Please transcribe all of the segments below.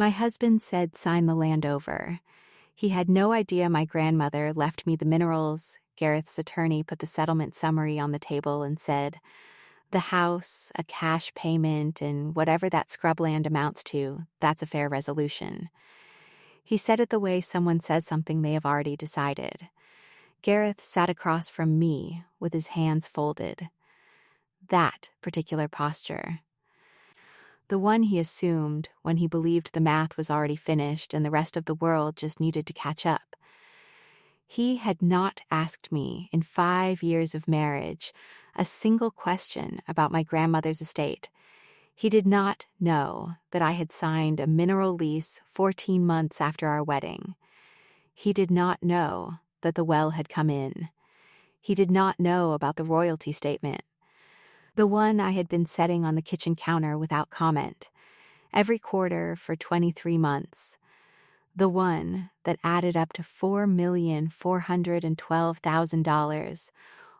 My husband said sign the land over. He had no idea my grandmother left me the minerals. Gareth's attorney put the settlement summary on the table and said, the house, a cash payment, and whatever that scrubland amounts to, that's a fair resolution. He said it the way someone says something they have already decided. Gareth sat across from me with his hands folded. That particular posture. The one he assumed when he believed the math was already finished and the rest of the world just needed to catch up. He had not asked me in 5 years of marriage a single question about my grandmother's estate. He did not know that I had signed a mineral lease 14 months after our wedding. He did not know that the well had come in. He did not know about the royalty statement. The one I had been setting on the kitchen counter without comment, every quarter for 23 months. The one that added up to $4,412,000,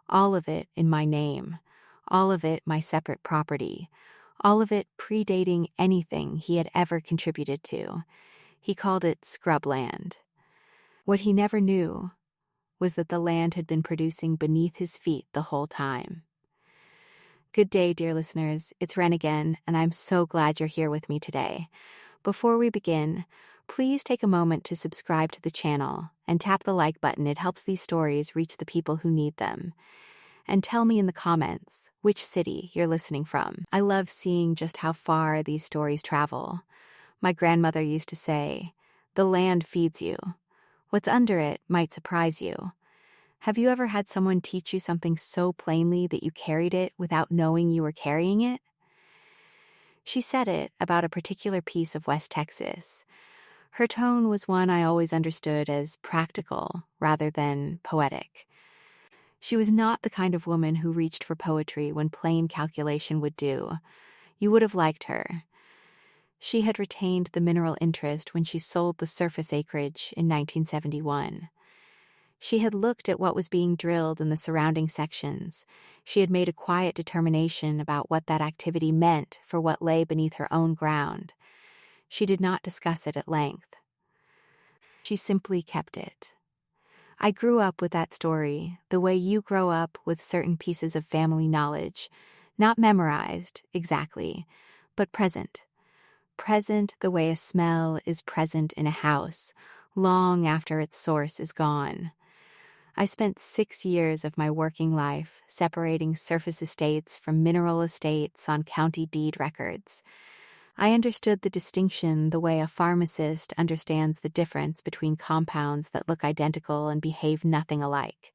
all of it in my name, all of it my separate property, all of it predating anything he had ever contributed to. He called it scrubland. What he never knew was that the land had been producing beneath his feet the whole time. Good day, dear listeners. It's Ren again, and I'm so glad you're here with me today. Before we begin, please take a moment to subscribe to the channel and tap the like button. It helps these stories reach the people who need them. And tell me in the comments which city you're listening from. I love seeing just how far these stories travel. My grandmother used to say, "The land feeds you. What's under it might surprise you." Have you ever had someone teach you something so plainly that you carried it without knowing you were carrying it? She said it about a particular piece of West Texas. Her tone was one I always understood as practical rather than poetic. She was not the kind of woman who reached for poetry when plain calculation would do. You would have liked her. She had retained the mineral interest when she sold the surface acreage in 1971. She had looked at what was being drilled in the surrounding sections. She had made a quiet determination about what that activity meant for what lay beneath her own ground. She did not discuss it at length. She simply kept it. I grew up with that story, the way you grow up with certain pieces of family knowledge, not memorized, exactly, but present. Present the way a smell is present in a house, long after its source is gone. I spent 6 years of my working life separating surface estates from mineral estates on county deed records. I understood the distinction the way a pharmacist understands the difference between compounds that look identical and behave nothing alike.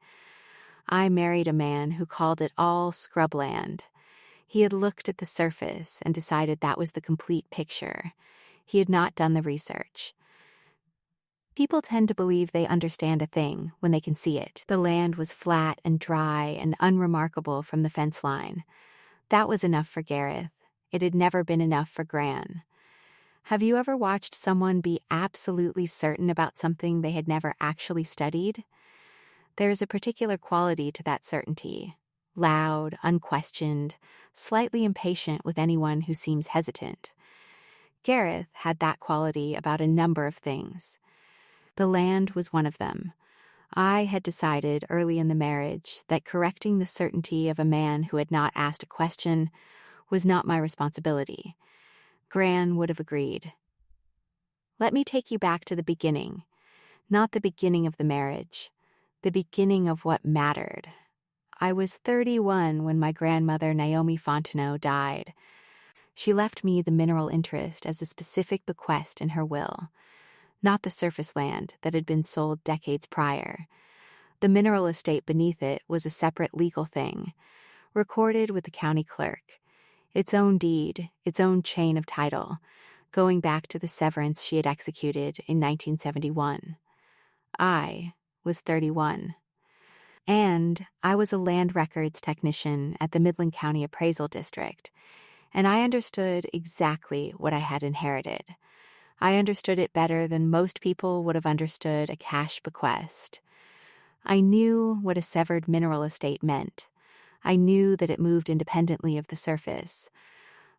I married a man who called it all scrubland. He had looked at the surface and decided that was the complete picture. He had not done the research. People tend to believe they understand a thing when they can see it. The land was flat and dry and unremarkable from the fence line. That was enough for Gareth. It had never been enough for Gran. Have you ever watched someone be absolutely certain about something they had never actually studied? There is a particular quality to that certainty. Loud, unquestioned, slightly impatient with anyone who seems hesitant. Gareth had that quality about a number of things. The land was one of them. I had decided early in the marriage that correcting the certainty of a man who had not asked a question was not my responsibility. Gran would have agreed. Let me take you back to the beginning. Not the beginning of the marriage. The beginning of what mattered. I was 31 when my grandmother Naomi Fontenot died. She left me the mineral interest as a specific bequest in her will. Not the surface land that had been sold decades prior. The mineral estate beneath it was a separate legal thing, recorded with the county clerk. Its own deed, its own chain of title, going back to the severance she had executed in 1971. I was 31. And I was a land records technician at the Midland County Appraisal District, and I understood exactly what I had inherited. I understood it better than most people would have understood a cash bequest. I knew what a severed mineral estate meant. I knew that it moved independently of the surface.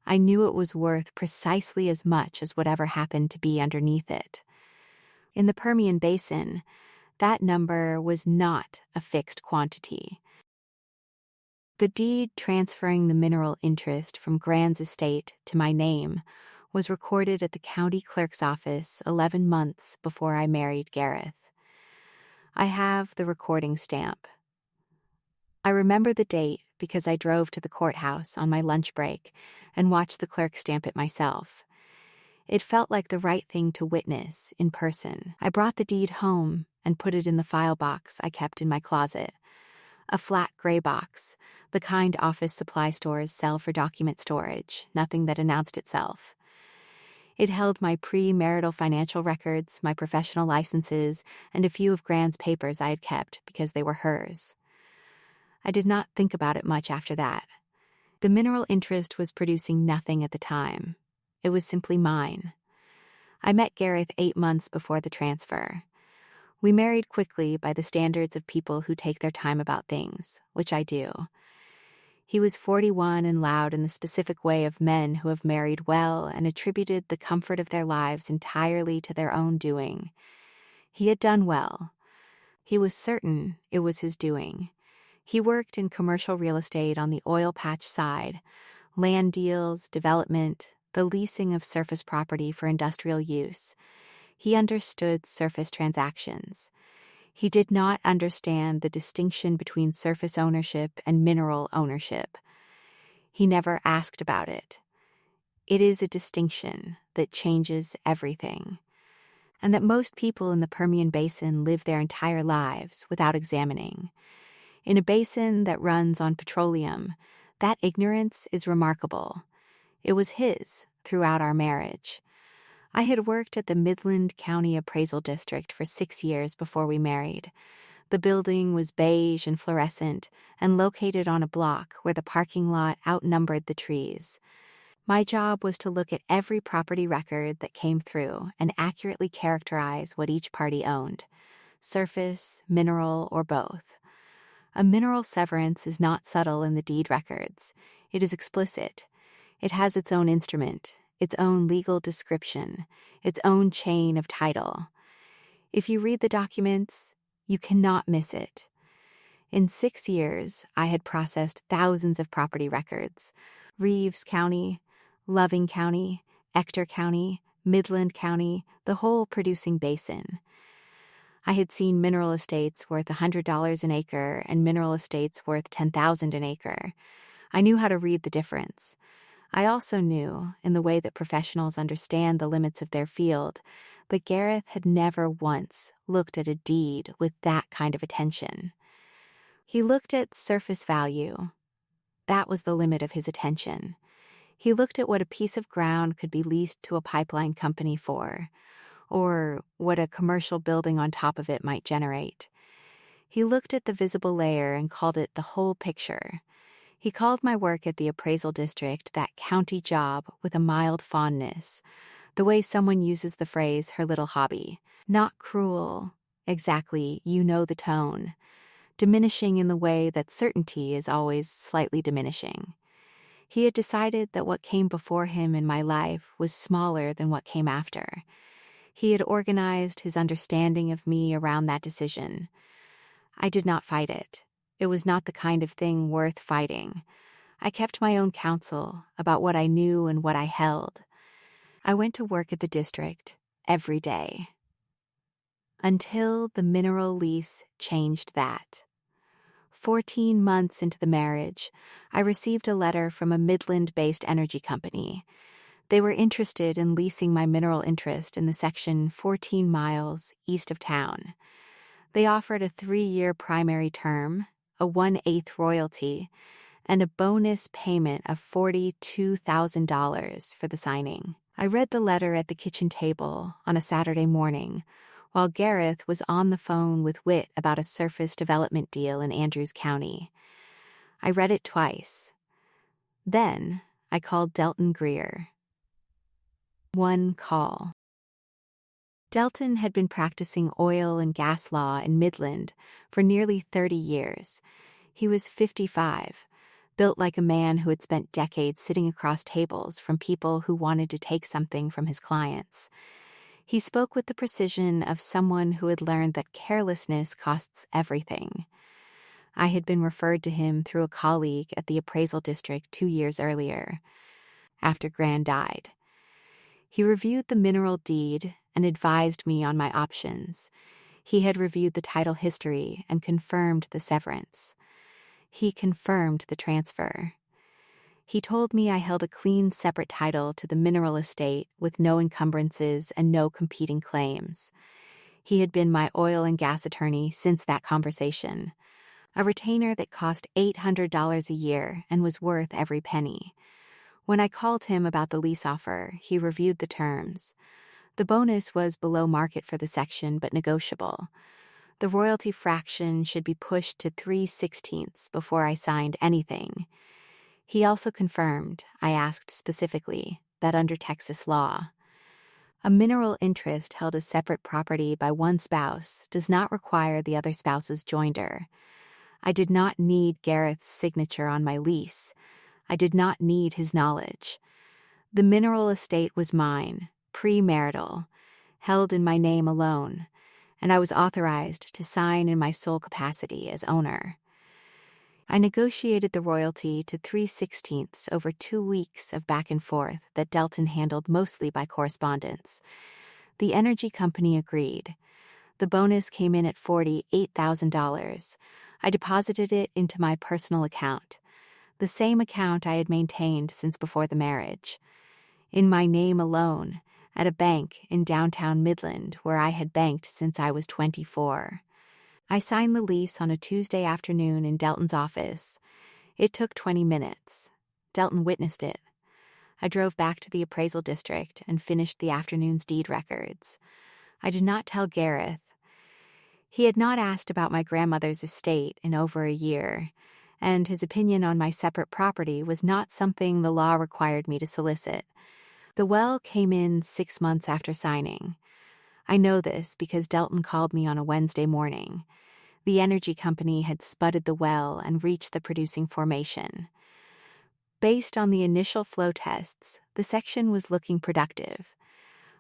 I knew it was worth precisely as much as whatever happened to be underneath it. In the Permian Basin, that number was not a fixed quantity. The deed transferring the mineral interest from Grand's estate to my name was recorded at the county clerk's office 11 months before I married Gareth. I have the recording stamp. I remember the date because I drove to the courthouse on my lunch break and watched the clerk stamp it myself. It felt like the right thing to witness in person. I brought the deed home and put it in the file box I kept in my closet. A flat gray box, the kind office supply stores sell for document storage, nothing that announced itself. It held my pre-marital financial records, my professional licenses, and a few of Grand's papers I had kept because they were hers. I did not think about it much after that. The mineral interest was producing nothing at the time. It was simply mine. I met Gareth 8 months before the transfer. We married quickly by the standards of people who take their time about things, which I do. He was 41 and loud in the specific way of men who have married well and attributed the comfort of their lives entirely to their own doing. He had done well. He was certain it was his doing. He worked in commercial real estate on the oil patch side, land deals, development, the leasing of surface property for industrial use. He understood surface transactions. He did not understand the distinction between surface ownership and mineral ownership. He never asked about it. It is a distinction that changes everything, and that most people in the Permian Basin live their entire lives without examining. In a basin that runs on petroleum, that ignorance is remarkable. It was his throughout our marriage. I had worked at the Midland County Appraisal District for 6 years before we married. The building was beige and fluorescent and located on a block where the parking lot outnumbered the trees. My job was to look at every property record that came through and accurately characterize what each party owned, surface, mineral, or both. A mineral severance is not subtle in the deed records. It is explicit. It has its own instrument, its own legal description, its own chain of title. If you read the documents, you cannot miss it. In 6 years, I had processed thousands of property records: Reeves County, Loving County, Ector County, Midland County, the whole producing basin. I had seen mineral estates worth $100 an acre and mineral estates worth $10,000 an acre. I knew how to read the difference. I also knew, in the way that professionals understand the limits of their field, that Gareth had never once looked at a deed with that kind of attention. He looked at surface value. That was the limit of his attention. He looked at what a piece of ground could be leased to a pipeline company for, or what a commercial building on top of it might generate. He looked at the visible layer and called it the whole picture. He called my work at the appraisal district that county job with a mild fondness, the way someone uses the phrase her little hobby. Not cruel, exactly, you know the tone. Diminishing in the way that certainty is always slightly diminishing. He had decided that what came before him in my life was smaller than what came after. He had organized his understanding of me around that decision. I did not fight it. It was not the kind of thing worth fighting. I kept my own counsel about what I knew and what I held. I went to work at the district every day. Until the mineral lease changed that. 14 months into the marriage, I received a letter from a Midland-based energy company. They were interested in leasing my mineral interest in the section 14 miles east of town. They offered a 3-year primary term, a 1/8 royalty, and a bonus payment of $42,000 for the signing. I read the letter at the kitchen table on a Saturday morning, while Gareth was on the phone with Whit about a surface development deal in Andrews County. I read it twice. Then I called Delton Greer. One call. Delton had been practicing oil and gas law in Midland for nearly 30 years. He was 55, built like a man who had spent decades sitting across tables from people who wanted to take something from his clients. He spoke with the precision of someone who had learned that carelessness costs everything. I had been referred to him through a colleague at the appraisal district 2 years earlier, after Gran died. He reviewed the mineral deed and advised me on my options. He had reviewed the title history and confirmed the severance. He confirmed the transfer. He told me I held a clean, separate title to the mineral estate with no encumbrances and no competing claims. He had been my oil and gas attorney since that conversation, a retainer that cost $800 a year and was worth every penny. When I called him about the lease offer, he reviewed the terms. The bonus was below market for the section but negotiable. The royalty fraction should be pushed to 3/16 before I signed anything. He also confirmed, I asked specifically, that under Texas law, a mineral interest held as separate property by one spouse does not require the other spouse's joinder. I did not need Gareth's signature on my lease. I did not need his knowledge. The mineral estate was mine, premarital, held in my name alone, and I was authorized to sign in my sole capacity as owner. I negotiated the royalty to 3/16 over 2 weeks of back and forth that Delton handled mostly by correspondence. The energy company agreed. The bonus came in at $48,000. I deposited it into my personal account, the same account I had maintained since before the marriage, in my name alone, at a bank in downtown Midland where I had banked since I was 24. I signed the lease on a Tuesday afternoon in Delton's office. It took 20 minutes. Delton witnessed it. I drove back to the appraisal district and finished the afternoon's deed records. I did not tell Gareth. He had not asked about my grandmother's estate in over a year, and his opinion on my separate property was not something the law required me to solicit. The well came in 6 months after signing. I know this because Delton called me on a Wednesday morning. The energy company had spudded the well and reached the producing formation. Based on the initial flow tests, the section was looking productive.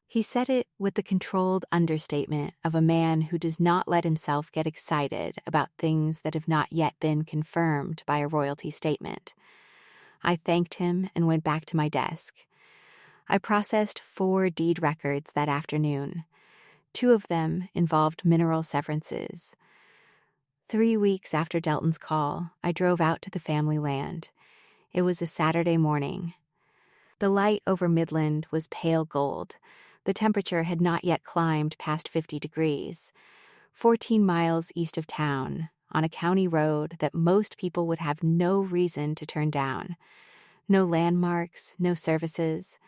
He said it with the controlled understatement of a man who does not let himself get excited about things that have not yet been confirmed by a royalty statement. I thanked him and went back to my desk. I processed 4 deed records that afternoon. 2 of them involved mineral severances. 3 weeks after Delton's call, I drove out to the family land. It was a Saturday morning. The light over Midland was pale gold. The temperature had not yet climbed past 50 degrees. 14 miles east of town, on a county road that most people would have no reason to turn down. No landmarks, no services,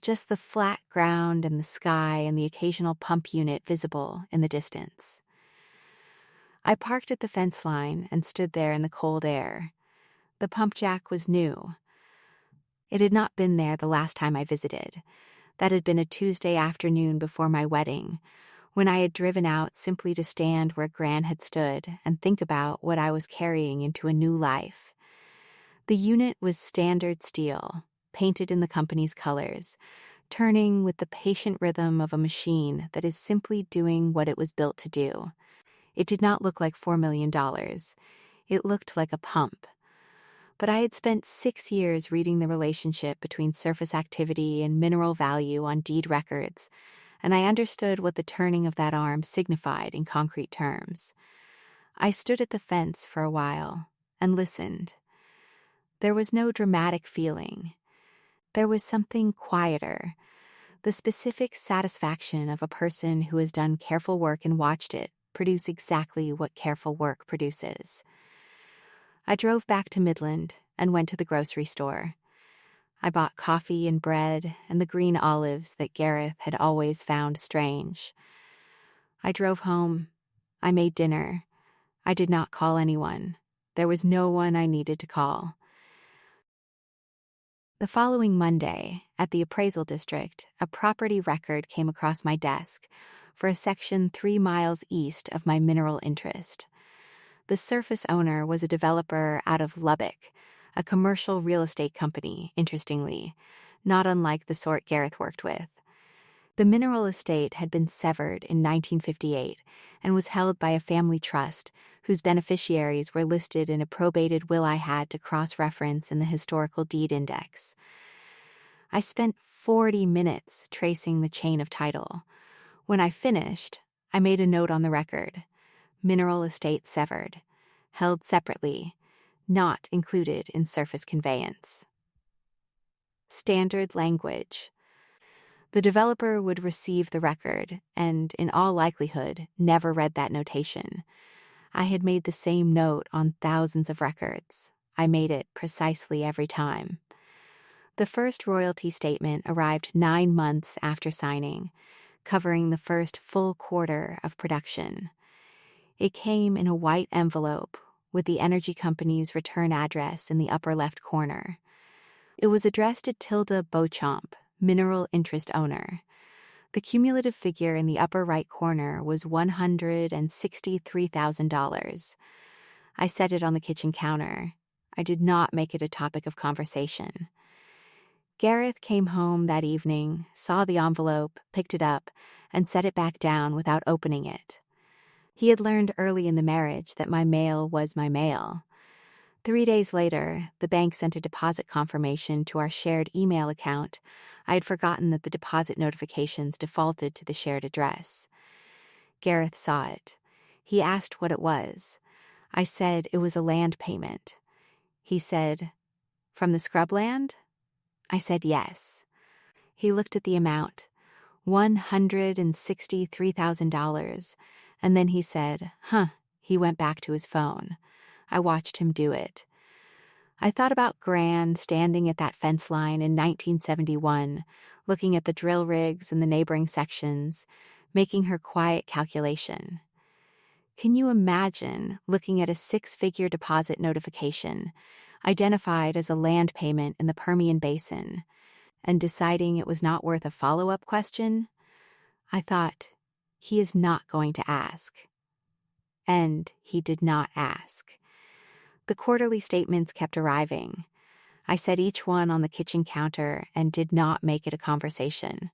just the flat ground and the sky and the occasional pump unit visible in the distance. I parked at the fence line and stood there in the cold air. The pump jack was new. It had not been there the last time I visited. That had been a Tuesday afternoon before my wedding, when I had driven out simply to stand where Gran had stood and think about what I was carrying into a new life. The unit was standard steel, painted in the company's colors, turning with the patient rhythm of a machine that is simply doing what it was built to do. It did not look like $4 million. It looked like a pump. But I had spent 6 years reading the relationship between surface activity and mineral value on deed records, and I understood what the turning of that arm signified in concrete terms. I stood at the fence for a while and listened. There was no dramatic feeling. There was something quieter, the specific satisfaction of a person who has done careful work and watched it produce exactly what careful work produces. I drove back to Midland and went to the grocery store. I bought coffee and bread and the green olives that Gareth had always found strange. I drove home. I made dinner. I did not call anyone. There was no one I needed to call. The following Monday, at the appraisal district, a property record came across my desk for a section 3 miles east of my mineral interest. The surface owner was a developer out of Lubbock, a commercial real estate company, interestingly, not unlike the sort Gareth worked with. The mineral estate had been severed in 1958 and was held by a family trust whose beneficiaries were listed in a probated will I had to cross-reference in the historical deed index. I spent 40 minutes tracing the chain of title. When I finished, I made a note on the record. Mineral estate severed, held separately, not included in surface conveyance. Standard language. The developer would receive the record and, in all likelihood, never read that notation. I had made the same note on thousands of records. I made it precisely every time. The first royalty statement arrived 9 months after signing, covering the first full quarter of production. It came in a white envelope with the energy company's return address in the upper left corner. It was addressed to Tilda Beauchamp, mineral interest owner. The cumulative figure in the upper right corner was $163,000. I set it on the kitchen counter. I did not make it a topic of conversation. Gareth came home that evening, saw the envelope, picked it up, and set it back down without opening it. He had learned early in the marriage that my mail was my mail. 3 days later, the bank sent a deposit confirmation to our shared email account. I had forgotten that the deposit notifications defaulted to the shared address. Gareth saw it. He asked what it was. I said it was a land payment. He said, "From the scrubland?" I said yes. He looked at the amount, $163,000, and then he said, He went back to his phone. I watched him do it. I thought about Gran standing at that fence line in 1971, looking at the drill rigs in the neighboring sections, making her quiet calculation. Can you imagine looking at a 6-figure deposit notification, identified as a land payment in the Permian Basin, and deciding it was not worth a follow-up question? I thought, he is not going to ask. And he did not ask. The quarterly statements kept arriving. I set each one on the kitchen counter and did not make it a conversation.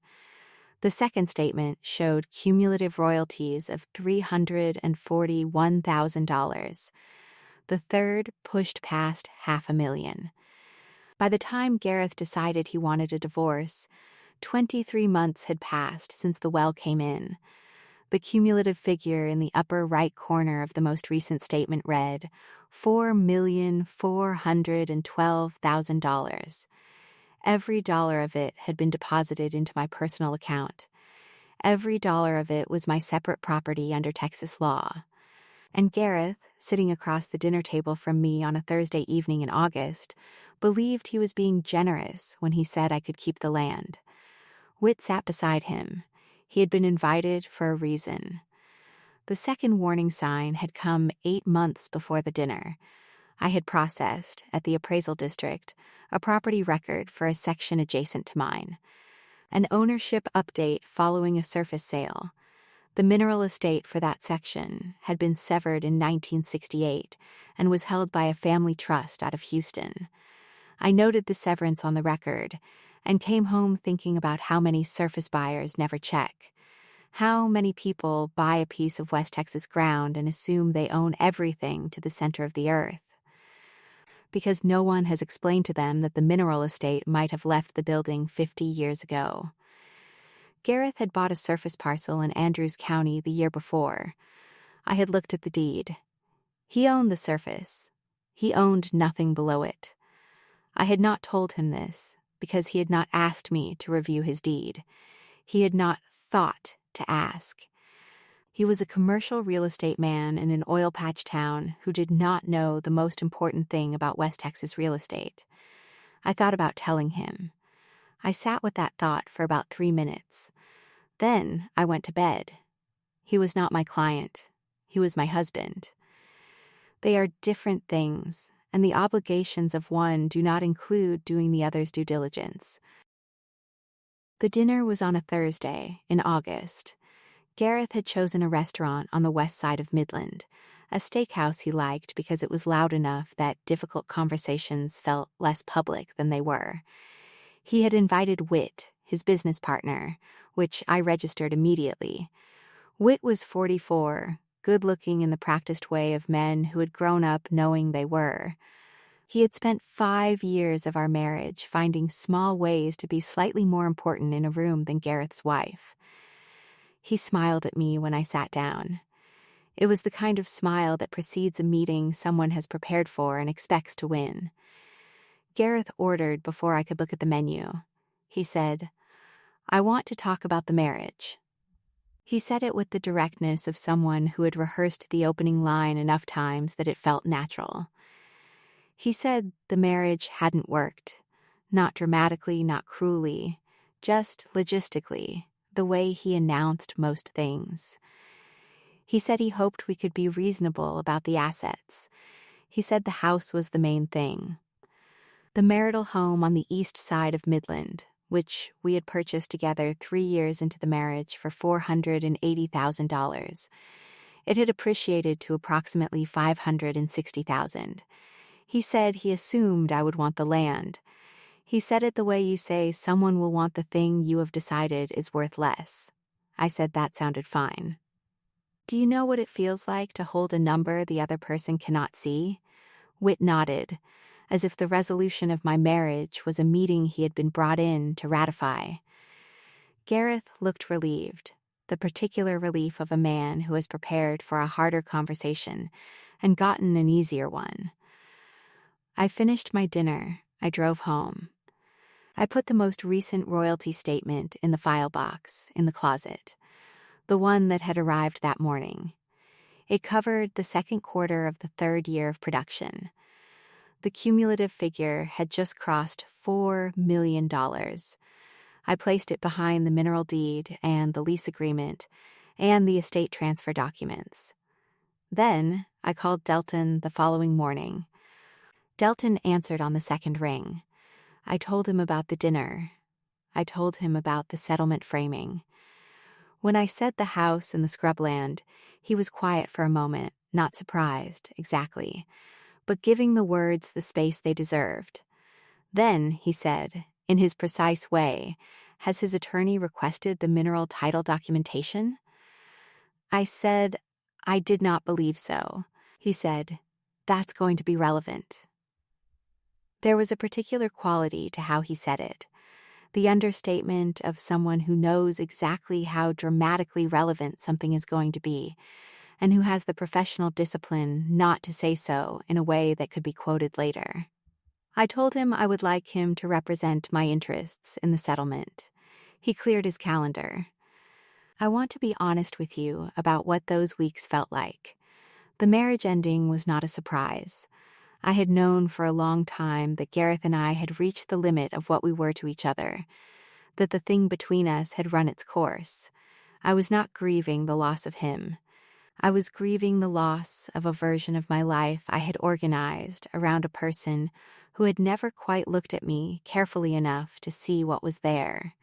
The second statement showed cumulative royalties of $341,000. The third pushed past $500,000. By the time Gareth decided he wanted a divorce, 23 months had passed since the well came in. The cumulative figure in the upper right corner of the most recent statement read $4,412,000. Every dollar of it had been deposited into my personal account. Every dollar of it was my separate property under Texas law. And Gareth, sitting across the dinner table from me on a Thursday evening in August, believed he was being generous when he said I could keep the land. Whit sat beside him. He had been invited for a reason. The second warning sign had come 8 months before the dinner. I had processed, at the appraisal district, a property record for a section adjacent to mine. An ownership update following a surface sale. The mineral estate for that section had been severed in 1968 and was held by a family trust out of Houston. I noted the severance on the record and came home thinking about how many surface buyers never check. How many people buy a piece of West Texas ground and assume they own everything to the center of the earth? Because no one has explained to them that the mineral estate might have left the building 50 years ago. Gareth had bought a surface parcel in Andrews County the year before. I had looked at the deed. He owned the surface. He owned nothing below it. I had not told him this because he had not asked me to review his deed. He had not thought to ask. He was a commercial real estate man in an oil patch town who did not know the most important thing about West Texas real estate. I thought about telling him. I sat with that thought for about 3 minutes. Then I went to bed. He was not my client. He was my husband. They are different things, and the obligations of one do not include doing the other's due diligence. The dinner was on a Thursday in August. Gareth had chosen a restaurant on the west side of Midland, a steakhouse he liked because it was loud enough that difficult conversations felt less public than they were. He had invited Whit, his business partner, which I registered immediately. Whit was 44, good-looking in the practiced way of men who had grown up knowing they were. He had spent 5 years of our marriage finding small ways to be slightly more important in a room than Gareth's wife. He smiled at me when I sat down. It was the kind of smile that precedes a meeting someone has prepared for and expects to win. Gareth ordered before I could look at the menu. He said, "I want to talk about the marriage." He said it with the directness of someone who had rehearsed the opening line enough times that it felt natural. He said the marriage hadn't worked. Not dramatically, not cruelly, just logistically, the way he announced most things. He said he hoped we could be reasonable about the assets. He said the house was the main thing. The marital home on the east side of Midland, which we had purchased together 3 years into the marriage for $480,000. It had appreciated to approximately $560,000. He said he assumed I would want the land. He said it the way you say someone will want the thing you have decided is worth less. I said that sounded fine. Do you know what it feels like to hold a number the other person cannot see? Whit nodded, as if the resolution of my marriage was a meeting he had been brought in to ratify. Gareth looked relieved, the particular relief of a man who has prepared for a harder conversation and gotten an easier one. I finished my dinner. I drove home. I put the most recent royalty statement in the file box in the closet, the one that had arrived that morning. It covered the second quarter of the 3rd year of production. The cumulative figure had just crossed $4 million. I placed it behind the mineral deed and the lease agreement and the estate transfer documents. Then I called Delton the following morning. Delton answered on the second ring. I told him about the dinner. I told him about the settlement framing. When I said the house and the scrubland, he was quiet for a moment, not surprised, exactly, but giving the words the space they deserved. Then, he said, in his precise way, "Has his attorney requested the mineral title documentation?" I said, "I did not believe so." He said, "That's going to be relevant." There was a particular quality to how he said it, the understatement of someone who knows exactly how dramatically relevant something is going to be, and who has the professional discipline not to say so in a way that could be quoted later. I told him I would like him to represent my interests in the settlement. He cleared his calendar. I want to be honest with you about what those weeks felt like. The marriage ending was not a surprise. I had known for a long time that Gareth and I had reached the limit of what we were to each other, that the thing between us had run its course. I was not grieving the loss of him. I was grieving the loss of a version of my life I had organized around a person who had never quite looked at me carefully enough to see what was there.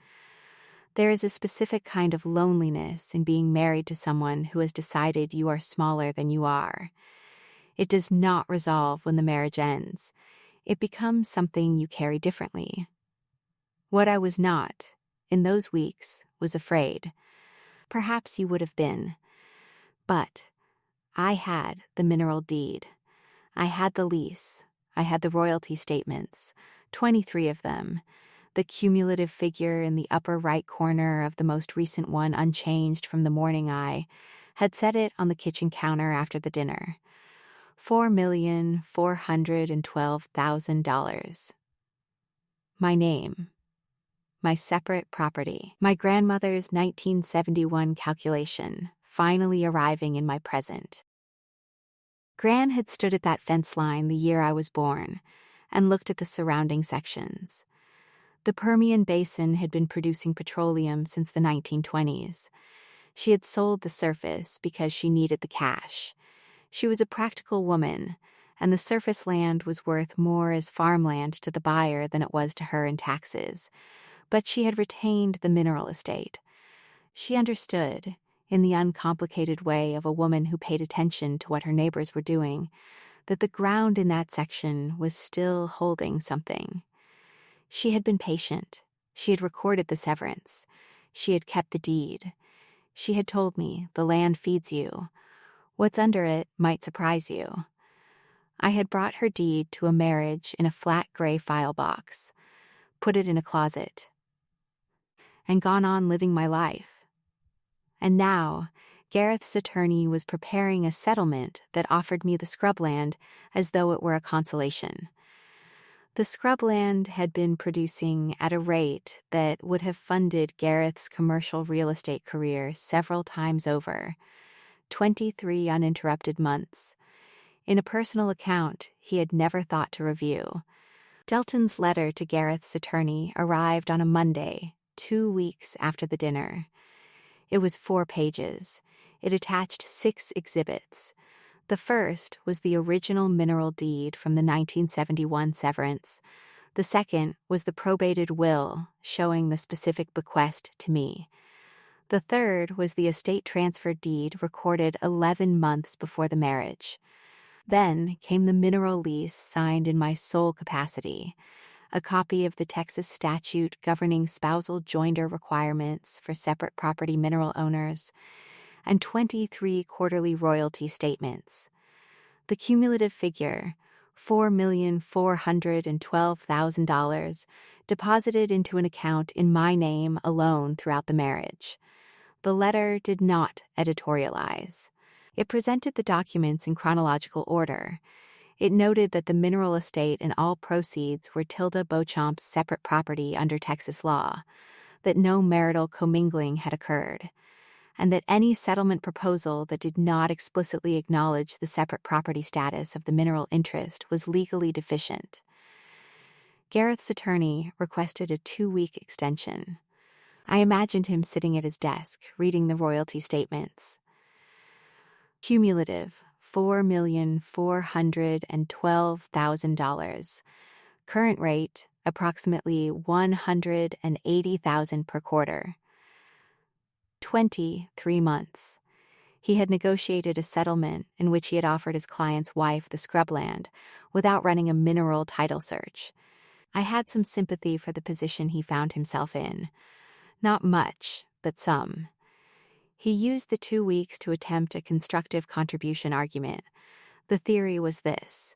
There is a specific kind of loneliness in being married to someone who has decided you are smaller than you are. It does not resolve when the marriage ends. It becomes something you carry differently. What I was not, in those weeks, was afraid. Perhaps you would have been. But I had the mineral deed. I had the lease. I had the royalty statements, 23 of them. The cumulative figure in the upper right corner of the most recent one unchanged from the morning I had set it on the kitchen counter after the dinner. $4,412,000. My name. My separate property. My grandmother's 1971 calculation, finally arriving in my present. Gran had stood at that fence line the year I was born and looked at the surrounding sections. The Permian Basin had been producing petroleum since the 1920s. She had sold the surface because she needed the cash. She was a practical woman, and the surface land was worth more as farmland to the buyer than it was to her in taxes. But she had retained the mineral estate. She understood. in the uncomplicated way of a woman who paid attention to what her neighbors were doing, that the ground in that section was still holding something. She had been patient. She had recorded the severance. She had kept the deed. She had told me, the land feeds you. What's under it might surprise you. I had brought her deed to a marriage in a flat gray file box, put it in a closet, and gone on living my life. And now, Gareth's attorney was preparing a settlement that offered me the scrubland as though it were a consolation. The scrubland had been producing at a rate that would have funded Gareth's commercial real estate career several times over, 23 uninterrupted months, in a personal account he had never thought to review. Delton's letter to Gareth's attorney arrived on a Monday, 2 weeks after the dinner. It was 4 pages. It attached 6 exhibits. The first was the original mineral deed from the 1971 severance. The second was the probated will showing the specific bequest to me. The third was the estate transfer deed recorded 11 months before the marriage. Then came the mineral lease signed in my sole capacity, a copy of the Texas statute governing spousal joinder requirements for separate property mineral owners, and 23 quarterly royalty statements. The cumulative figure, $4,412,000, deposited into an account in my name alone throughout the marriage. The letter did not editorialize. It presented the documents in chronological order. It noted that the mineral estate and all proceeds were Tilda Beauchamp's separate property under Texas law, that no marital commingling had occurred, and that any settlement proposal that did not explicitly acknowledge the separate property status of the mineral interest was legally deficient. Gareth's attorney requested a 2-week extension. I imagined him sitting at his desk, reading the royalty statements. Cumulative, $4,412,000. Current rate, approximately $180,000 per quarter. 23 months. He had negotiated a settlement in which he had offered his client's wife the scrubland without running a mineral title search. I had some sympathy for the position he found himself in. Not much, but some. He used the 2 weeks to attempt a constructive contribution argument. The theory was this: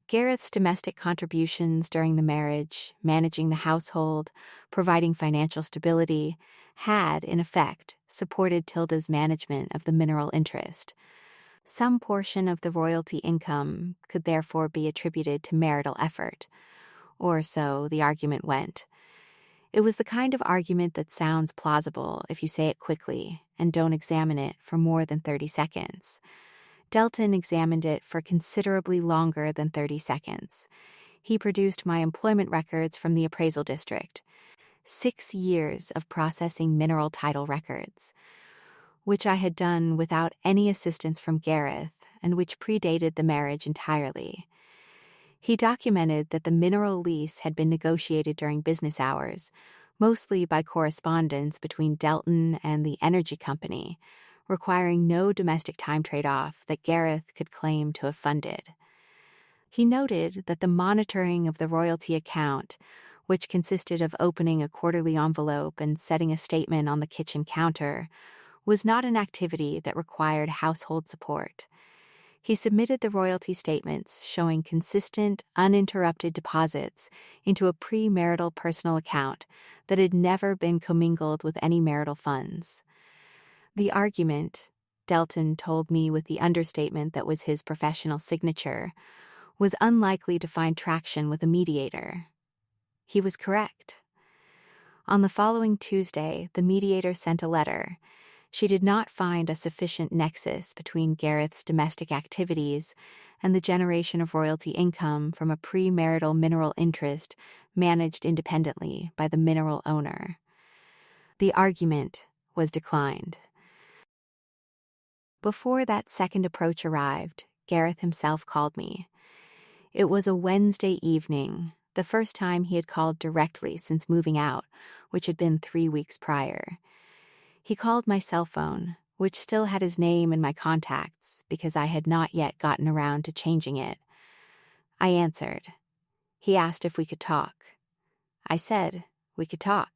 Gareth's domestic contributions during the marriage, managing the household, providing financial stability, had, in effect, supported Tilda's management of the mineral interest. Some portion of the royalty income could therefore be attributed to marital effort. Or so the argument went. It was the kind of argument that sounds plausible if you say it quickly and don't examine it for more than 30 seconds. Delton examined it for considerably longer than 30 seconds. He produced my employment records from the appraisal district. 6 years of processing mineral title records, which I had done without any assistance from Gareth and which predated the marriage entirely. He documented that the mineral lease had been negotiated during business hours, mostly by correspondence between Delton and the energy company, requiring no domestic time trade-off that Gareth could claim to have funded. He noted that the monitoring of the royalty account, which consisted of opening a quarterly envelope and setting a statement on the kitchen counter, was not an activity that required household support. He submitted the royalty statements showing consistent, uninterrupted deposits into a premarital personal account that had never been commingled with any marital funds. The argument, Delton told me with the understatement that was his professional signature, was unlikely to find traction with a mediator. He was correct. On the following Tuesday, the mediator sent a letter. She did not find a sufficient nexus between Gareth's domestic activities and the generation of royalty income from a premarital mineral interest managed independently by the mineral owner. The argument was declined. Before that second approach arrived, Gareth himself called me. It was a Wednesday evening, the first time he had called directly since moving out, which had been 3 weeks prior. He called my cell phone, which still had his name in my contacts because I had not yet gotten around to changing it. I answered. He asked if we could talk. I said we could talk.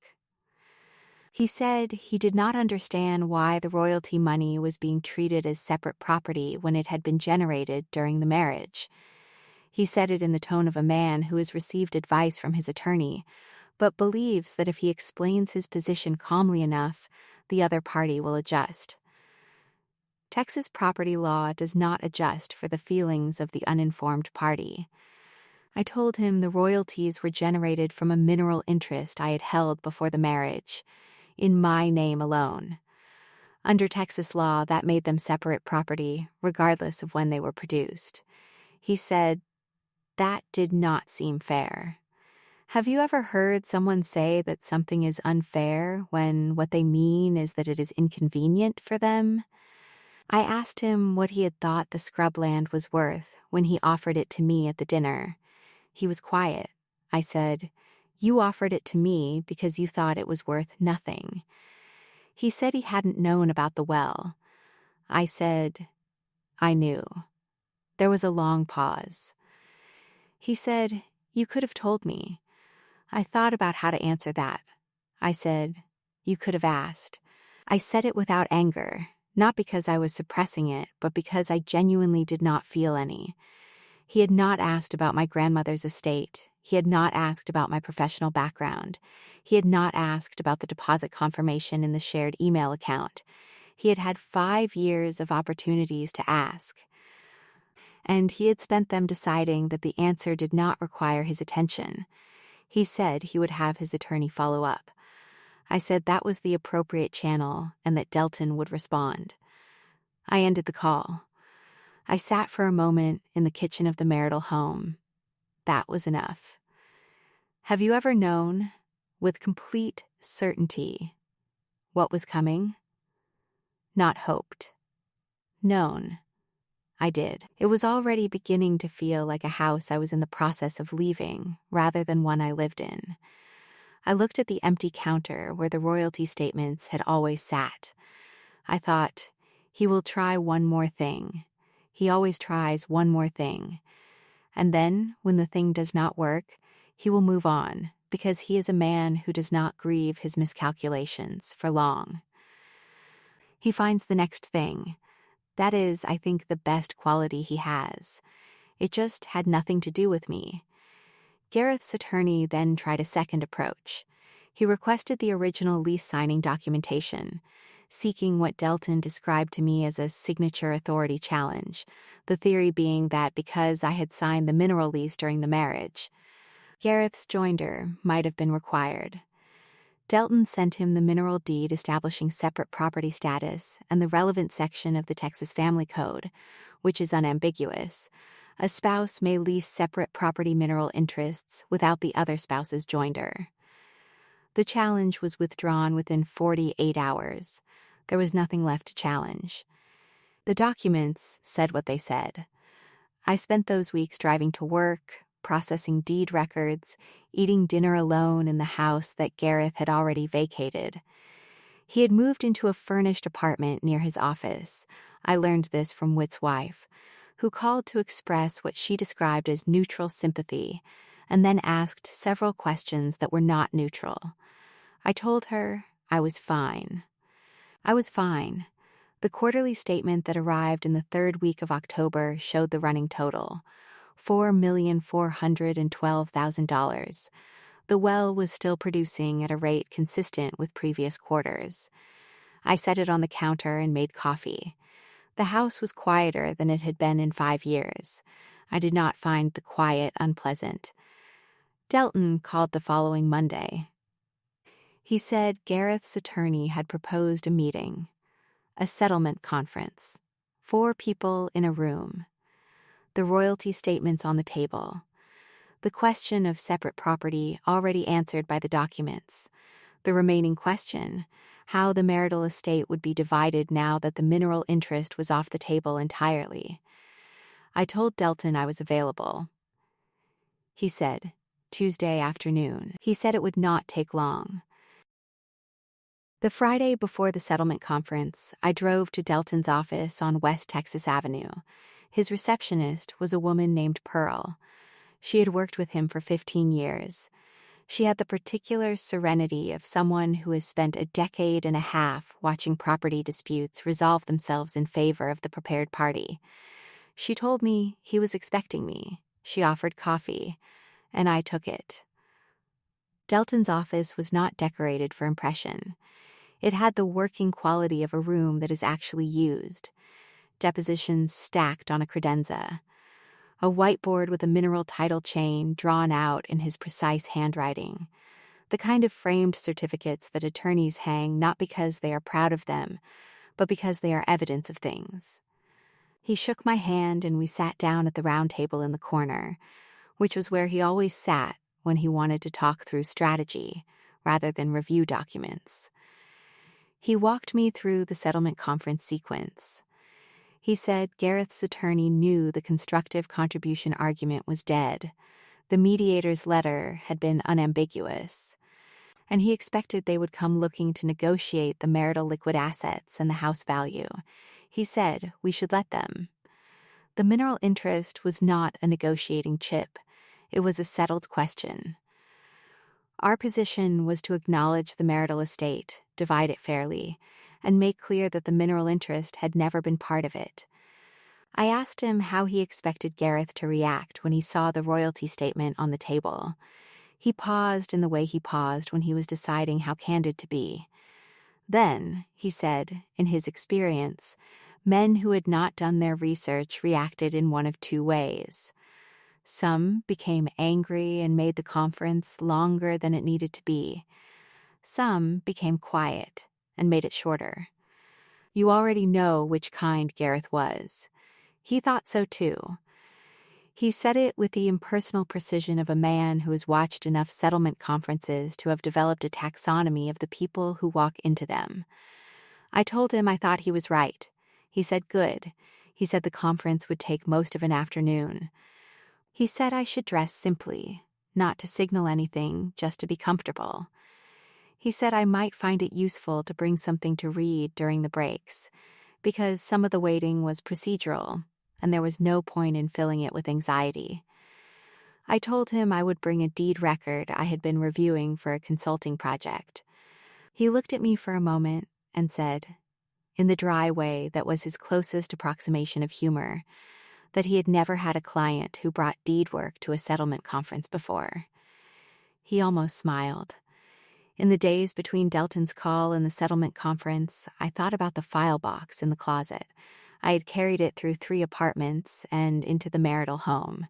He said he did not understand why the royalty money was being treated as separate property when it had been generated during the marriage. He said it in the tone of a man who has received advice from his attorney, but believes that if he explains his position calmly enough, the other party will adjust. Texas property law does not adjust for the feelings of the uninformed party. I told him the royalties were generated from a mineral interest I had held before the marriage, in my name alone. Under Texas law, that made them separate property, regardless of when they were produced. He said, that did not seem fair. Have you ever heard someone say that something is unfair when what they mean is that it is inconvenient for them? I asked him what he had thought the scrubland was worth when he offered it to me at the dinner. He was quiet. I said, you offered it to me because you thought it was worth nothing. He said he hadn't known about the well. I said, I knew. There was a long pause. He said, you could have told me. I thought about how to answer that. I said, you could have asked. I said it without anger, not because I was suppressing it, but because I genuinely did not feel any. He had not asked about my grandmother's estate. He had not asked about my professional background. He had not asked about the deposit confirmation in the shared email account. He had had 5 years of opportunities to ask. And he had spent them deciding that the answer did not require his attention. He said he would have his attorney follow up. I said that was the appropriate channel and that Delton would respond. I ended the call. I sat for a moment in the kitchen of the marital home. That was enough. Have you ever known, with complete certainty, what was coming? Not hoped. Known. I did. It was already beginning to feel like a house I was in the process of leaving, rather than one I lived in. I looked at the empty counter where the royalty statements had always sat. I thought, he will try one more thing. He always tries one more thing. And then, when the thing does not work, he will move on, because he is a man who does not grieve his miscalculations for long. He finds the next thing. That is, I think, the best quality he has. It just had nothing to do with me. Gareth's attorney then tried a second approach. He requested the original lease signing documentation, seeking what Delton described to me as a signature authority challenge, the theory being that because I had signed the mineral lease during the marriage, Gareth's joinder might have been required. Delton sent him the mineral deed establishing separate property status and the relevant section of the Texas Family Code, which is unambiguous. A spouse may lease separate property mineral interests without the other spouse's joinder. The challenge was withdrawn within 48 hours. There was nothing left to challenge. The documents said what they said. I spent those weeks driving to work, processing deed records, eating dinner alone in the house that Gareth had already vacated. He had moved into a furnished apartment near his office. I learned this from Whit's wife, who called to express what she described as neutral sympathy, and then asked several questions that were not neutral. I told her I was fine. I was fine. The quarterly statement that arrived in the 3rd week of October showed the running total, $4,412,000. The well was still producing at a rate consistent with previous quarters. I set it on the counter and made coffee. The house was quieter than it had been in 5 years. I did not find the quiet unpleasant. Delton called the following Monday. He said Gareth's attorney had proposed a meeting, a settlement conference, 4 people in a room, the royalty statements on the table, the question of separate property already answered by the documents, the remaining question, how the marital estate would be divided now that the mineral interest was off the table entirely. I told Delton I was available. He said, Tuesday afternoon. He said it would not take long. The Friday before the settlement conference, I drove to Delton's office on West Texas Avenue. His receptionist was a woman named Pearl. She had worked with him for 15 years. She had the particular serenity of someone who has spent a decade and a half watching property disputes resolve themselves in favor of the prepared party. She told me he was expecting me. She offered coffee, and I took it. Delton's office was not decorated for impression. It had the working quality of a room that is actually used. Depositions stacked on a credenza. A whiteboard with a mineral title chain drawn out in his precise handwriting. The kind of framed certificates that attorneys hang not because they are proud of them, but because they are evidence of things. He shook my hand and we sat down at the round table in the corner, which was where he always sat when he wanted to talk through strategy rather than review documents. He walked me through the settlement conference sequence. He said Gareth's attorney knew the constructive contribution argument was dead. The mediator's letter had been unambiguous, and he expected they would come looking to negotiate the marital liquid assets and the house value. He said we should let them. The mineral interest was not a negotiating chip. It was a settled question. Our position was to acknowledge the marital estate, divide it fairly, and make clear that the mineral interest had never been part of it. I asked him how he expected Gareth to react when he saw the royalty statement on the table. He paused in the way he paused when he was deciding how candid to be. Then, he said, in his experience, men who had not done their research reacted in one of two ways. Some became angry and made the conference longer than it needed to be. Some became quiet and made it shorter. You already know which kind Gareth was. He thought so too. He said it with the impersonal precision of a man who has watched enough settlement conferences to have developed a taxonomy of the people who walk into them. I told him I thought he was right. He said good. He said the conference would take most of an afternoon. He said I should dress simply, not to signal anything, just to be comfortable. He said I might find it useful to bring something to read during the breaks, because some of the waiting was procedural, and there was no point in filling it with anxiety. I told him I would bring a deed record I had been reviewing for a consulting project. He looked at me for a moment and said, in the dry way that was his closest approximation of humor, that he had never had a client who brought deed work to a settlement conference before. He almost smiled. In the days between Delton's call and the settlement conference, I thought about the file box in the closet. I had carried it through 3 apartments and into the marital home.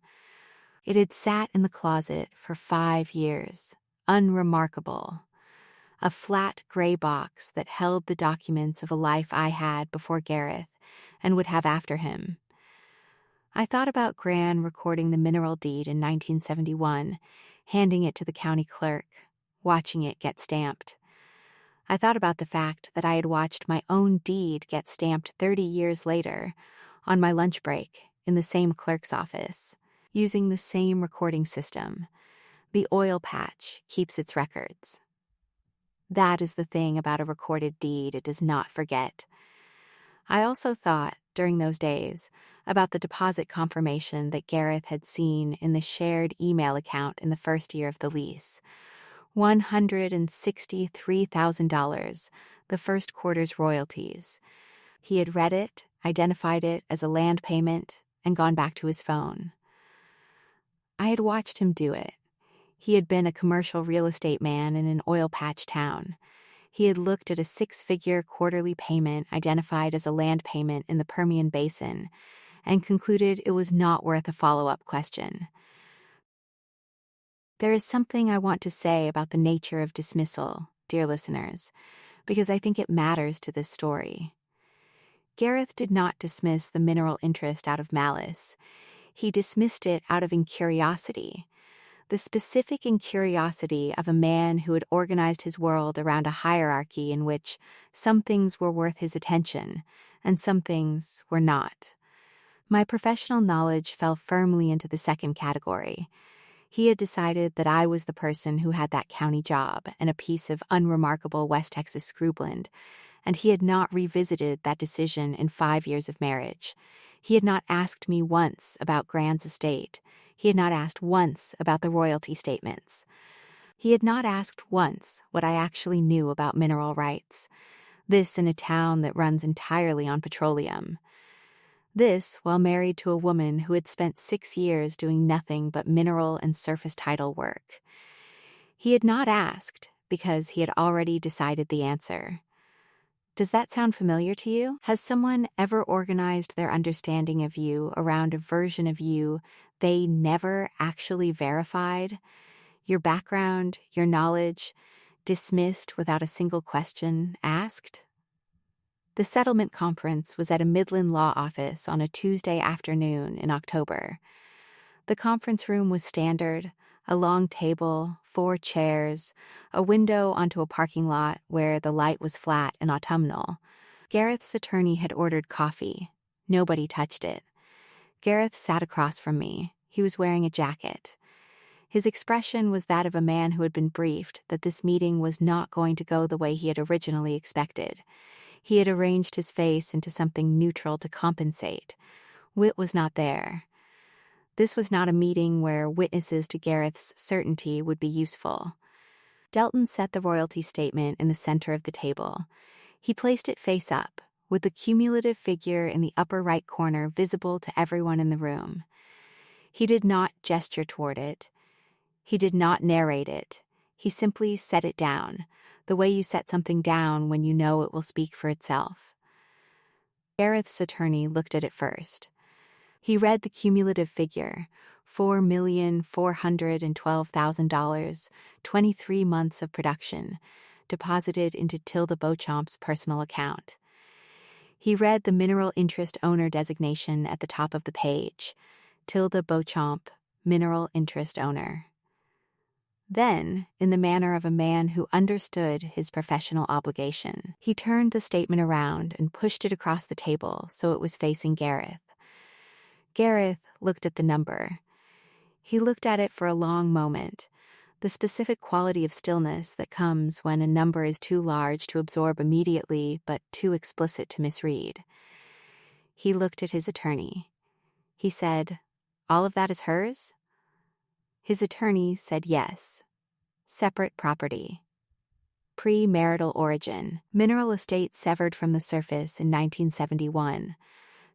It had sat in the closet for 5 years, unremarkable. A flat gray box that held the documents of a life I had before Gareth and would have after him. I thought about Gran recording the mineral deed in 1971, handing it to the county clerk, watching it get stamped. I thought about the fact that I had watched my own deed get stamped 30 years later, on my lunch break, in the same clerk's office, using the same recording system. The oil patch keeps its records. That is the thing about a recorded deed it does not forget. I also thought, during those days, about the deposit confirmation that Gareth had seen in the shared email account in the first year of the lease. $163,000, the first quarter's royalties. He had read it, identified it as a land payment, and gone back to his phone. I had watched him do it. He had been a commercial real estate man in an oil patch town. He had looked at a 6-figure quarterly payment identified as a land payment in the Permian Basin and concluded it was not worth a follow-up question. There is something I want to say about the nature of dismissal, dear listeners, because I think it matters to this story. Gareth did not dismiss the mineral interest out of malice. He dismissed it out of incuriosity. The specific incuriosity of a man who had organized his world around a hierarchy in which some things were worth his attention and some things were not. My professional knowledge fell firmly into the second category. He had decided that I was the person who had that county job and a piece of unremarkable West Texas scrubland, and he had not revisited that decision in 5 years of marriage. He had not asked me once about Grand's estate. He had not asked once about the royalty statements. He had not asked once what I actually knew about mineral rights. This in a town that runs entirely on petroleum. This while married to a woman who had spent 6 years doing nothing but mineral and surface title work. He had not asked because he had already decided the answer. Does that sound familiar to you? Has someone ever organized their understanding of you around a version of you they never actually verified? Your background, your knowledge, dismissed without a single question asked? The settlement conference was at a Midland law office on a Tuesday afternoon in October. The conference room was standard, a long table, 4 chairs, a window onto a parking lot where the light was flat and autumnal. Gareth's attorney had ordered coffee. Nobody touched it. Gareth sat across from me. He was wearing a jacket. His expression was that of a man who had been briefed that this meeting was not going to go the way he had originally expected. He had arranged his face into something neutral to compensate. Wit was not there. This was not a meeting where witnesses to Gareth's certainty would be useful. Delton set the royalty statement in the center of the table. He placed it face up, with the cumulative figure in the upper right corner visible to everyone in the room. He did not gesture toward it. He did not narrate it. He simply set it down, the way you set something down when you know it will speak for itself. Gareth's attorney looked at it first. He read the cumulative figure, $4,412,000, 23 months of production, deposited into Tilda Beauchamp's personal account. He read the mineral interest owner designation at the top of the page, Tilda Beauchamp, mineral interest owner. Then, in the manner of a man who understood his professional obligation, he turned the statement around and pushed it across the table so it was facing Gareth. Gareth looked at the number. He looked at it for a long moment, the specific quality of stillness that comes when a number is too large to absorb immediately but too explicit to misread. He looked at his attorney. He said, "All of that is hers?" His attorney said yes. Separate property. Pre-marital origin. Mineral estate severed from the surface in 1971.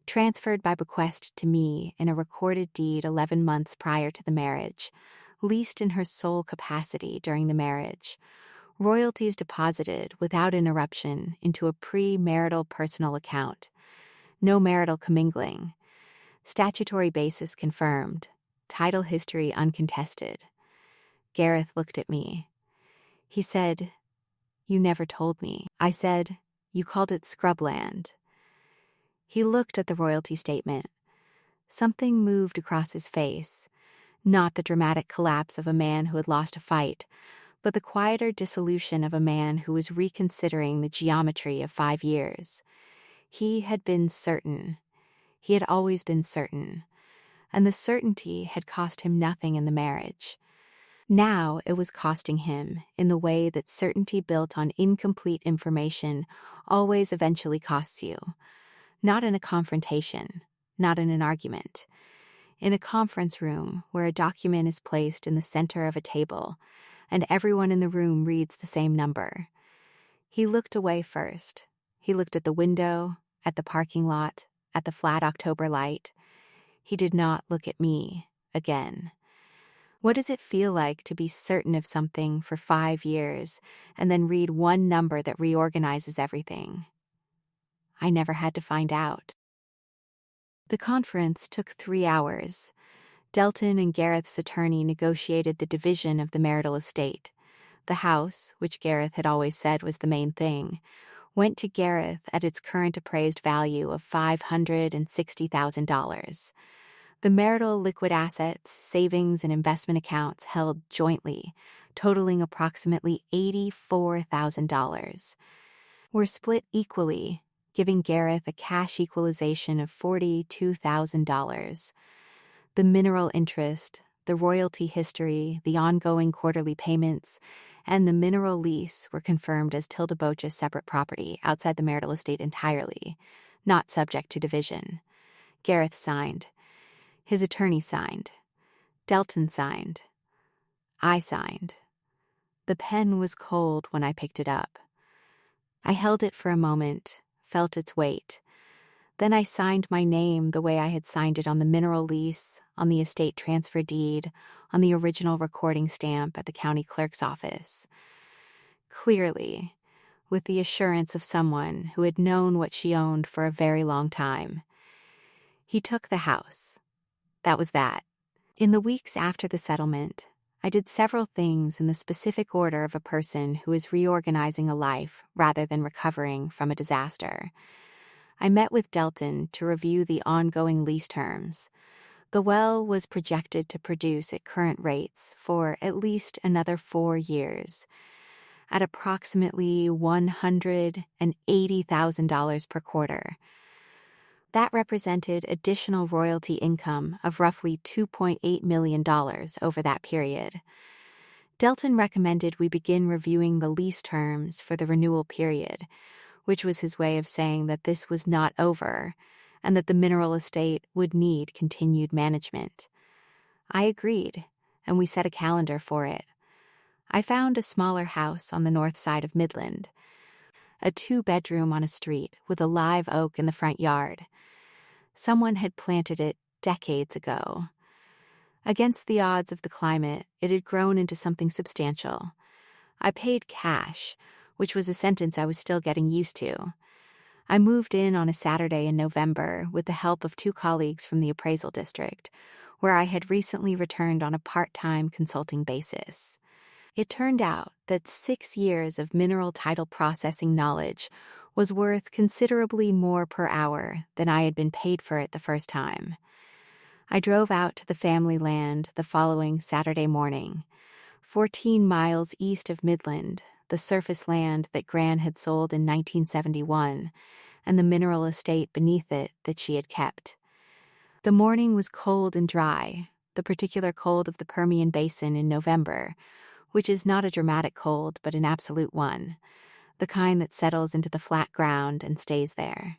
Transferred by bequest to me in a recorded deed 11 months prior to the marriage. Leased in her sole capacity during the marriage. Royalties deposited without interruption into a pre-marital personal account. No marital commingling. Statutory basis confirmed. Title history uncontested. Gareth looked at me. He said, "You never told me." I said, "You called it scrubland." He looked at the royalty statement. Something moved across his face. Not the dramatic collapse of a man who had lost a fight, but the quieter dissolution of a man who was reconsidering the geometry of 5 years. He had been certain. He had always been certain. And the certainty had cost him nothing in the marriage. Now it was costing him in the way that certainty built on incomplete information always eventually costs you. Not in a confrontation, not in an argument. In a conference room where a document is placed in the center of a table and everyone in the room reads the same number. He looked away first. He looked at the window, at the parking lot, at the flat October light. He did not look at me again. What does it feel like to be certain of something for 5 years and then read one number that reorganizes everything? I never had to find out. The conference took 3 hours. Delton and Gareth's attorney negotiated the division of the marital estate. The house, which Gareth had always said was the main thing, went to Gareth at its current appraised value of $560,000. The marital liquid assets, savings, and investment accounts held jointly, totaling approximately $84,000, were split equally, giving Gareth a cash equalization of $42,000. The mineral interest, the royalty history, the ongoing quarterly payments, and the mineral lease were confirmed as Tilda Bocha's separate property outside the marital estate entirely, not subject to division. Gareth signed. His attorney signed. Delton signed. I signed. The pen was cold when I picked it up. I held it for a moment, felt its weight. Then I signed my name the way I had signed it on the mineral lease, on the estate transfer deed, on the original recording stamp at the county clerk's office. Clearly, with the assurance of someone who had known what she owned for a very long time. He took the house. That was that. In the weeks after the settlement, I did several things in the specific order of a person who is reorganizing a life rather than recovering from a disaster. I met with Delton to review the ongoing lease terms. The well was projected to produce at current rates for at least another 4 years, at approximately $180,000 per quarter. That represented additional royalty income of roughly $2.8 million over that period. Delton recommended we begin reviewing the lease terms for the renewal period, which was his way of saying that this was not over and that the mineral estate would need continued management. I agreed, and we set a calendar for it. I found a smaller house on the north side of Midland, a 2-bedroom on a street with a live oak in the front yard. Someone had planted it decades ago. Against the odds of the climate, it had grown into something substantial. I paid cash, which was a sentence I was still getting used to. I moved in on a Saturday in November with the help of 2 colleagues from the appraisal district, where I had recently returned on a part-time consulting basis. It turned out that 6 years of mineral title processing knowledge was worth considerably more per hour than I had been paid for it the first time. I drove out to the family land the following Saturday morning, 14 miles east of Midland, the surface land that Gran had sold in 1971, and the mineral estate beneath it that she had kept. The morning was cold and dry, the particular cold of the Permian Basin in November, which is not a dramatic cold but an absolute one, the kind that settles into the flat ground and stays there.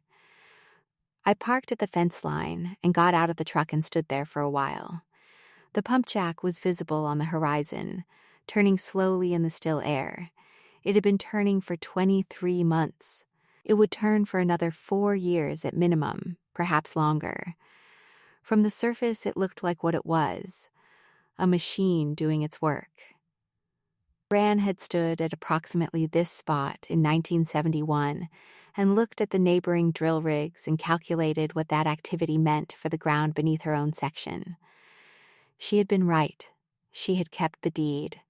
I parked at the fence line and got out of the truck and stood there for a while. The pump jack was visible on the horizon, turning slowly in the still air. It had been turning for 23 months. It would turn for another 4 years at minimum, perhaps longer. From the surface, it looked like what it was, a machine doing its work. Gran had stood at approximately this spot in 1971 and looked at the neighboring drill rigs and calculated what that activity meant for the ground beneath her own section. She had been right. She had kept the deed.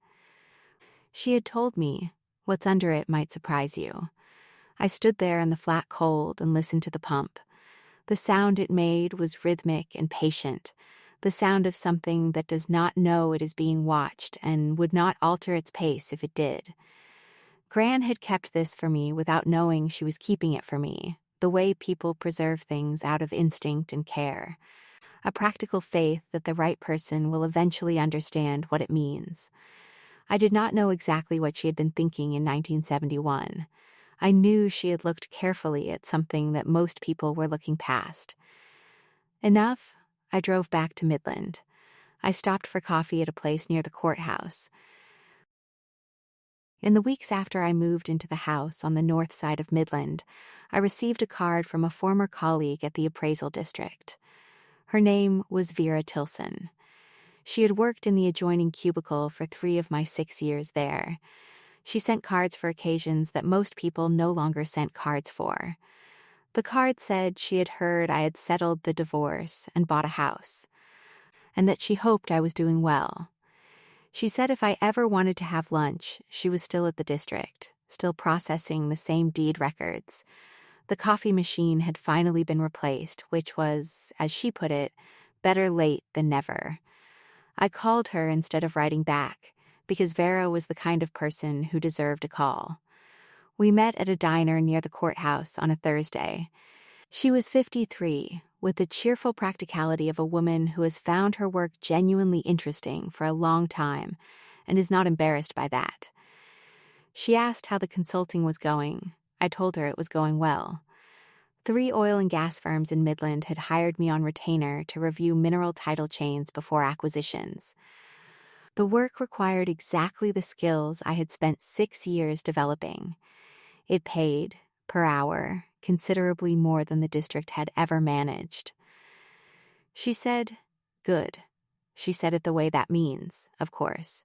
She had told me, what's under it might surprise you. I stood there in the flat cold and listened to the pump. The sound it made was rhythmic and patient, the sound of something that does not know it is being watched and would not alter its pace if it did. Gran had kept this for me without knowing she was keeping it for me, the way people preserve things out of instinct and care. A practical faith that the right person will eventually understand what it means. I did not know exactly what she had been thinking in 1971. I knew she had looked carefully at something that most people were looking past. Enough, I drove back to Midland. I stopped for coffee at a place near the courthouse. In the weeks after I moved into the house on the north side of Midland, I received a card from a former colleague at the appraisal district. Her name was Vera Tilson. She had worked in the adjoining cubicle for 3 of my 6 years there. She sent cards for occasions that most people no longer sent cards for. The card said she had heard I had settled the divorce and bought a house, and that she hoped I was doing well. She said if I ever wanted to have lunch, she was still at the district, still processing the same deed records. The coffee machine had finally been replaced, which was, as she put it, better late than never. I called her instead of writing back, because Vera was the kind of person who deserved a call. We met at a diner near the courthouse on a Thursday. She was 53, with the cheerful practicality of a woman who has found her work genuinely interesting for a long time and is not embarrassed by that. She asked how the consulting was going. I told her it was going well. 3 oil and gas firms in Midland had hired me on retainer to review mineral title chains before acquisitions. The work required exactly the skills I had spent 6 years developing. It paid, per hour, considerably more than the district had ever managed. She said, "Good." She said it the way that means, of course.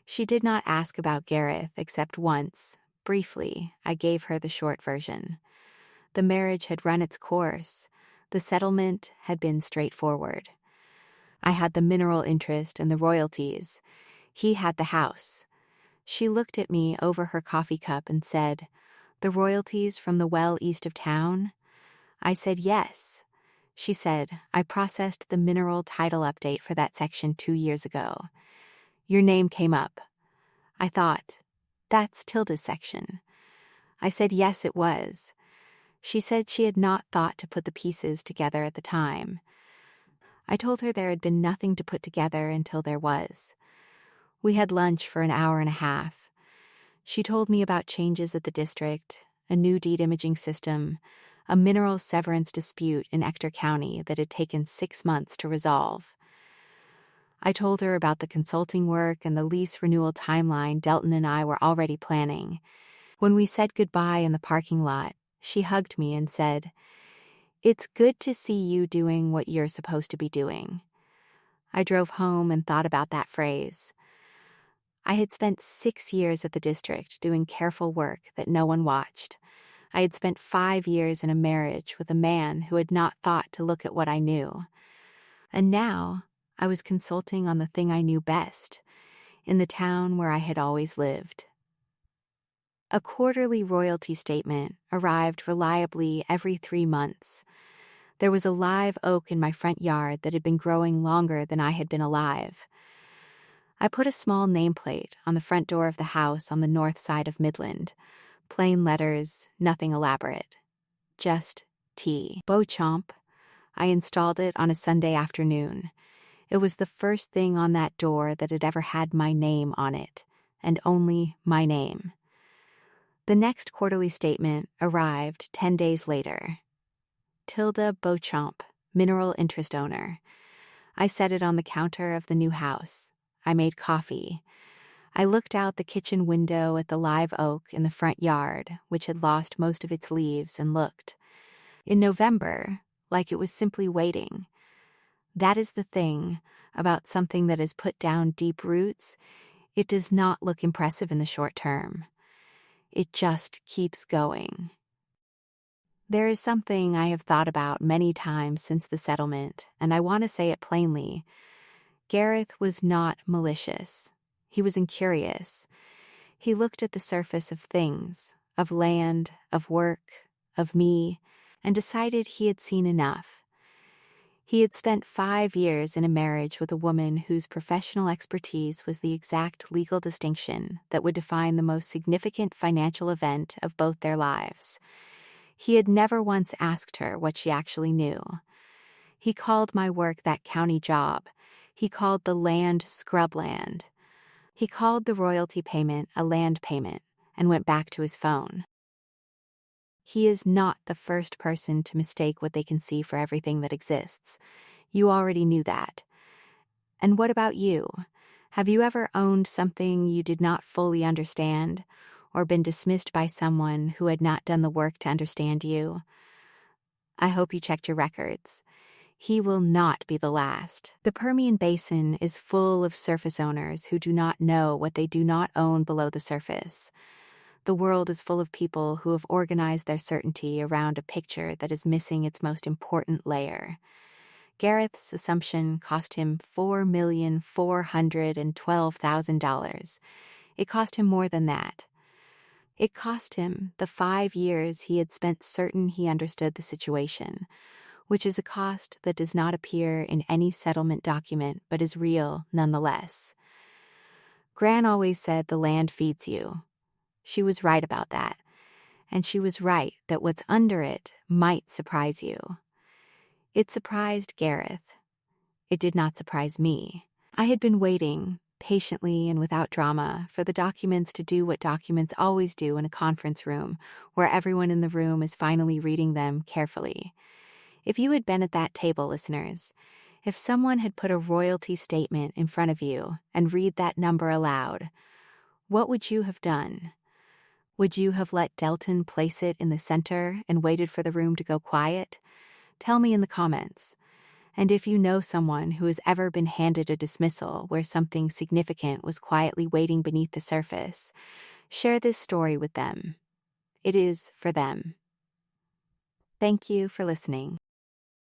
She did not ask about Gareth except once. Briefly, I gave her the short version. The marriage had run its course. The settlement had been straightforward. I had the mineral interest and the royalties. He had the house. She looked at me over her coffee cup and said, "The royalties from the well east of town?" I said yes. She said, "I processed the mineral title update for that section 2 years ago. Your name came up." I thought, "That's Tilda's section." I said yes, it was. She said she had not thought to put the pieces together at the time. I told her there had been nothing to put together until there was. We had lunch for an hour and a half. She told me about changes at the district, a new deed imaging system, a mineral severance dispute in Ector County that had taken 6 months to resolve. I told her about the consulting work and the lease renewal timeline Delton and I were already planning. When we said goodbye in the parking lot, she hugged me and said, "It's good to see you doing what you're supposed to be doing." I drove home and thought about that phrase. I had spent 6 years at the district doing careful work that no one watched. I had spent 5 years in a marriage with a man who had not thought to look at what I knew. And now I was consulting on the thing I knew best, in the town where I had always lived. A quarterly royalty statement arrived reliably every 3 months. There was a live oak in my front yard that had been growing longer than I had been alive. I put a small nameplate on the front door of the house on the north side of Midland. Plain letters, nothing elaborate. Just T. Beauchamp. I installed it on a Sunday afternoon. It was the first thing on that door that had ever had my name on it, and only my name. The next quarterly statement arrived 10 days later. Tilda Beauchamp, mineral interest owner. I set it on the counter of the new house. I made coffee. I looked out the kitchen window at the live oak in the front yard, which had lost most of its leaves, and looked. In November, like it was simply waiting. That is the thing about something that has put down deep roots. It does not look impressive in the short term. It just keeps going. There is something I have thought about many times since the settlement, and I want to say it plainly. Gareth was not malicious. He was incurious. He looked at the surface of things, of land, of work, of me, and decided he had seen enough. He had spent 5 years in a marriage with a woman whose professional expertise was the exact legal distinction that would define the most significant financial event of both their lives. He had never once asked her what she actually knew. He called my work that county job. He called the land scrubland. He called the royalty payment a land payment and went back to his phone. He is not the first person to mistake what they can see for everything that exists. You already knew that. And what about you? Have you ever owned something you did not fully understand, or been dismissed by someone who had not done the work to understand you? I hope you checked your records. He will not be the last. The Permian Basin is full of surface owners who do not know what they do not own below the surface. The world is full of people who have organized their certainty around a picture that is missing its most important layer. Gareth's assumption cost him $4,412,000. It cost him more than that. It cost him the 5 years he had spent certain he understood the situation, which is a cost that does not appear in any settlement document but is real nonetheless. Gran always said the land feeds you. She was right about that, and she was right that what's under it might surprise you. It surprised Gareth. It did not surprise me. I had been waiting, patiently and without drama, for the documents to do what documents always do in a conference room, where everyone in the room is finally reading them carefully. If you had been at that table, listeners, if someone had put a royalty statement in front of you and read that number aloud, what would you have done? Would you have let Delton place it in the center and waited for the room to go quiet? Tell me in the comments. And if you know someone who has ever been handed a dismissal where something significant was quietly waiting beneath the surface, share this story with them. It is for them. Thank you for listening.